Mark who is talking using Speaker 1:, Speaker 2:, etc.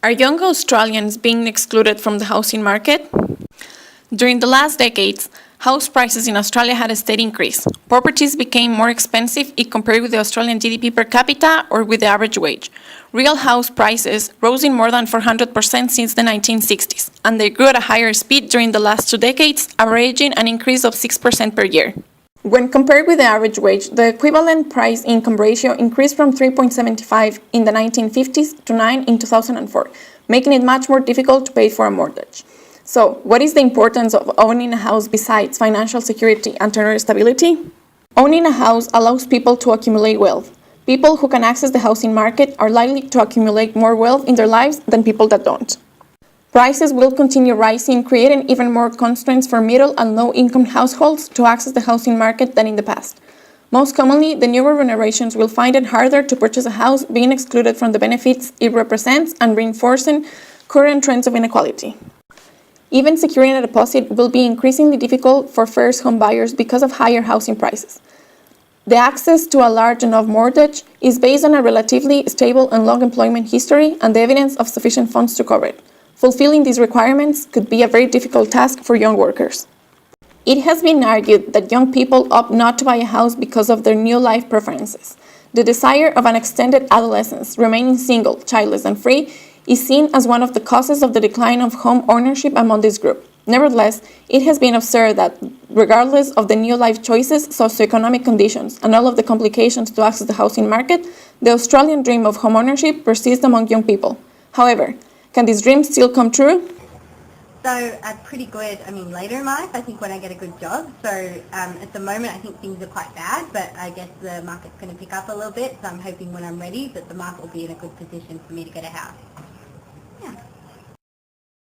Speaker 1: Are young Australians being excluded from the housing market? During the last decades, house prices in Australia had a steady increase. Properties became more expensive if compared with the Australian GDP per capita or with the average wage. Real house prices rose in more than 400% since the 1960s, and they grew at a higher speed during the last 2 decades, averaging an increase of 6% per year. When compared with the average wage, the equivalent price-income ratio increased from 3.75 in the 1950s to 9 in 2004, making it much more difficult to pay for a mortgage. So, what is the importance of owning a house besides financial security and tenure stability? Owning a house allows people to accumulate wealth. People who can access the housing market are likely to accumulate more wealth in their lives than people that don't. Prices will continue rising, creating even more constraints for middle and low-income households to access the housing market than in the past. Most commonly, the newer generations will find it harder to purchase a house, being excluded from the benefits it represents and reinforcing current trends of inequality. Even securing a deposit will be increasingly difficult for first home buyers because of higher housing prices. The access to a large enough mortgage is based on a relatively stable and long employment history and the evidence of sufficient funds to cover it. Fulfilling these requirements could be a very difficult task for young workers. It has been argued that young people opt not to buy a house because of their new life preferences. The desire of an extended adolescence, remaining single, childless, and free, is seen as one of the causes of the decline of home ownership among this group. Nevertheless, it has been observed that, regardless of the new life choices, socioeconomic conditions, and all of the complications to access the housing market, the Australian dream of home ownership persists among young people. However, can this dream still come true?
Speaker 2: So pretty good, later in life, I think when I get a good job. So at the moment I think things are quite bad, but I guess the market's going to pick up a little bit. So I'm hoping when I'm ready that the market will be in a good position for me to get a house.